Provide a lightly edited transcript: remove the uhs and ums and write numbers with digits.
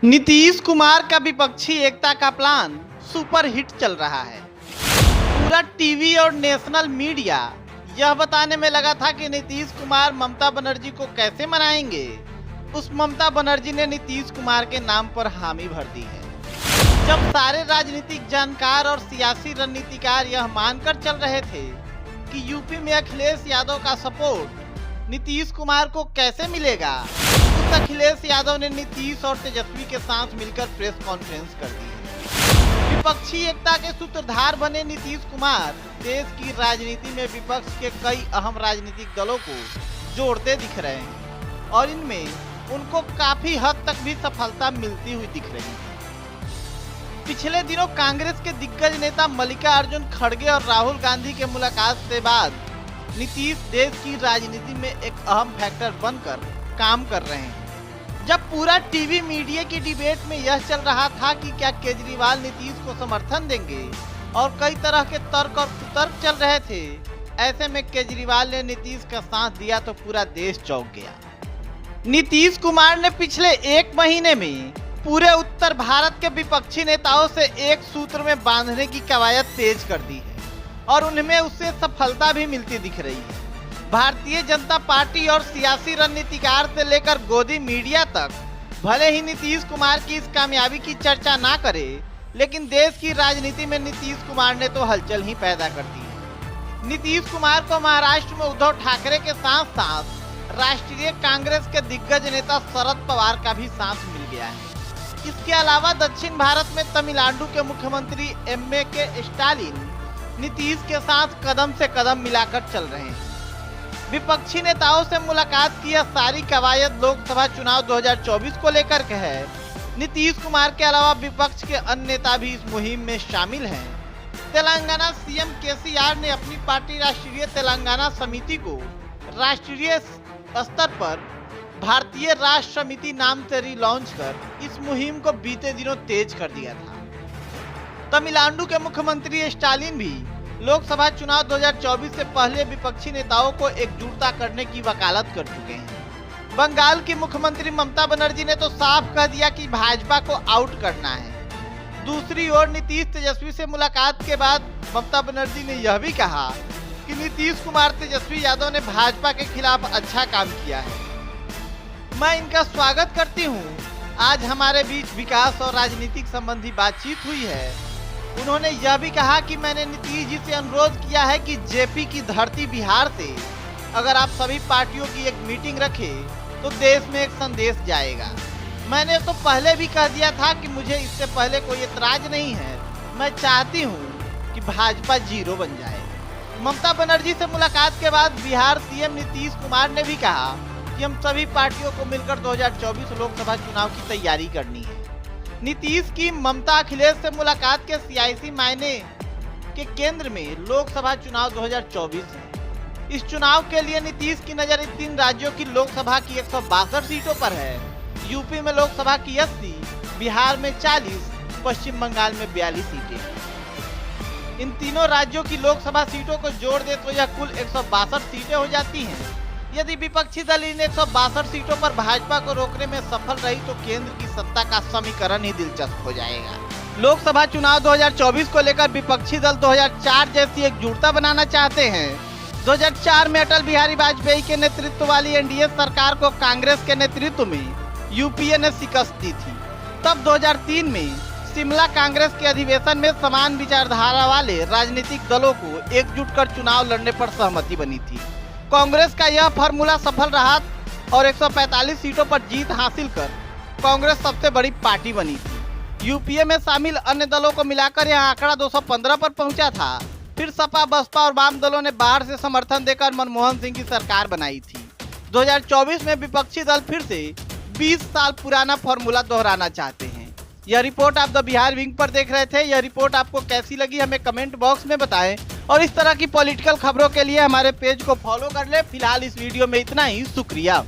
नीतीश कुमार का विपक्षी एकता का प्लान सुपर हिट चल रहा है। पूरा टीवी और नेशनल मीडिया यह बताने में लगा था कि नीतीश कुमार ममता बनर्जी को कैसे मनाएंगे। उस ममता बनर्जी ने नीतीश कुमार के नाम पर हामी भर दी है। जब सारे राजनीतिक जानकार और सियासी रणनीतिकार यह मानकर चल रहे थे कि यूपी में अखिलेश यादव का सपोर्ट नीतीश कुमार को कैसे मिलेगा, उस अखिलेश यादव ने नीतीश और तेजस्वी के साथ मिलकर प्रेस कॉन्फ्रेंस कर दी। विपक्षी एकता के सूत्रधार बने नीतीश कुमार देश की राजनीति में विपक्ष के कई अहम राजनीतिक दलों को जोड़ते दिख रहे हैं और इनमें उनको काफी हद तक भी सफलता मिलती हुई दिख रही है। पिछले दिनों कांग्रेस के दिग्गज नेता मल्लिकार्जुन खड़गे और राहुल गांधी के मुलाकात से बाद नीतीश देश की राजनीति में एक अहम फैक्टर बनकर काम कर रहे हैं। जब पूरा टीवी मीडिया की डिबेट में यह चल रहा था कि क्या केजरीवाल नीतीश को समर्थन देंगे और कई तरह के तर्क और कुतर्क चल रहे थे, ऐसे में केजरीवाल ने नीतीश का साथ दिया तो पूरा देश चौंक गया। नीतीश कुमार ने पिछले एक महीने में पूरे उत्तर भारत के विपक्षी नेताओं से एक सूत्र में बांधने की कवायद तेज कर दी है और उनमें उससे सफलता भी मिलती दिख रही है। भारतीय जनता पार्टी और सियासी रणनीतिकार से लेकर गोदी मीडिया तक भले ही नीतीश कुमार की इस कामयाबी की चर्चा ना करे, लेकिन देश की राजनीति में नीतीश कुमार ने तो हलचल ही पैदा कर दी है। नीतीश कुमार को महाराष्ट्र में उद्धव ठाकरे के साथ साथ राष्ट्रीय कांग्रेस के दिग्गज नेता शरद पवार का भी साथ मिल गया है। इसके अलावा दक्षिण भारत में तमिलनाडु के मुख्यमंत्री एम.के. स्टालिन नीतीश के साथ कदम से कदम मिलाकर चल रहे हैं। विपक्षी नेताओं से मुलाकात की यह सारी कवायद लोकसभा चुनाव 2024 को लेकर के है। नीतीश कुमार के अलावा विपक्ष के अन्य नेता भी इस मुहिम में शामिल हैं। तेलंगाना सीएम केसीआर ने अपनी पार्टी राष्ट्रीय तेलंगाना समिति को राष्ट्रीय स्तर पर भारतीय राष्ट्र समिति नाम से रिलॉन्च कर इस मुहिम को बीते दिनों तेज कर दिया था। तमिलनाडु के मुख्यमंत्री स्टालिन भी लोकसभा चुनाव 2024 से पहले विपक्षी नेताओं को एकजुटता करने की वकालत कर चुके हैं। बंगाल की मुख्यमंत्री ममता बनर्जी ने तो साफ कह दिया कि भाजपा को आउट करना है। दूसरी ओर नीतीश तेजस्वी से मुलाकात के बाद ममता बनर्जी ने यह भी कहा कि नीतीश कुमार तेजस्वी यादव ने भाजपा के खिलाफ अच्छा काम किया है। मैं इनका स्वागत करती हूँ। आज हमारे बीच विकास और राजनीतिक संबंधी बातचीत हुई है। उन्होंने यह भी कहा कि मैंने नीतीश जी से अनुरोध किया है कि जेपी की धरती बिहार से अगर आप सभी पार्टियों की एक मीटिंग रखें तो देश में एक संदेश जाएगा। मैंने तो पहले भी कह दिया था कि मुझे इससे पहले कोई एतराज नहीं है। मैं चाहती हूं कि भाजपा जीरो बन जाए। ममता बनर्जी से मुलाकात के बाद बिहार सीएम नीतीश कुमार ने भी कहा कि हम सभी पार्टियों को मिलकर 2024 लोकसभा चुनाव की तैयारी करनी है। नीतीश की ममता अखिलेश से मुलाकात के सियासी मायने के केंद्र में लोकसभा चुनाव 2024 है। इस चुनाव के लिए नीतीश की नजर इन 3 राज्यों की लोकसभा की 162 सीटों पर है। यूपी में लोकसभा की 80, बिहार में 40, पश्चिम बंगाल में 42 सीटें। इन तीनों राज्यों की लोकसभा सीटों को जोड़ दे तो यह कुल 162 सीटें हो जाती हैं। यदि विपक्षी दल इन 162 सीटों पर भाजपा को रोकने में सफल रही तो केंद्र की सत्ता का समीकरण ही दिलचस्प हो जाएगा। लोकसभा चुनाव 2024 को लेकर विपक्षी दल 2004 जैसी एकजुटता बनाना चाहते हैं। 2004 में अटल बिहारी वाजपेयी के नेतृत्व वाली एनडीए सरकार को कांग्रेस के नेतृत्व में यूपीए ने शिकस्त दी थी। तब 2003 में शिमला कांग्रेस के अधिवेशन में समान विचारधारा वाले राजनीतिक दलों को एकजुट कर चुनाव लड़ने पर सहमति बनी थी। कांग्रेस का यह फार्मूला सफल रहा और 145 सीटों पर जीत हासिल कर कांग्रेस सबसे बड़ी पार्टी बनी थी। यूपीए में शामिल अन्य दलों को मिलाकर यह आंकड़ा 215 पर पहुंचा था। फिर सपा, बसपा और वाम दलों ने बाहर से समर्थन देकर मनमोहन सिंह की सरकार बनाई थी। 2024 में विपक्षी दल फिर से 20 साल पुराना फार्मूला दोहराना चाहते हैं। यह रिपोर्ट आप द बिहार विंग पर देख रहे थे। यह रिपोर्ट आपको कैसी लगी हमें कमेंट बॉक्स में बताएं और इस तरह की पॉलिटिकल खबरों के लिए हमारे पेज को फॉलो कर ले। फिलहाल इस वीडियो में इतना ही। शुक्रिया।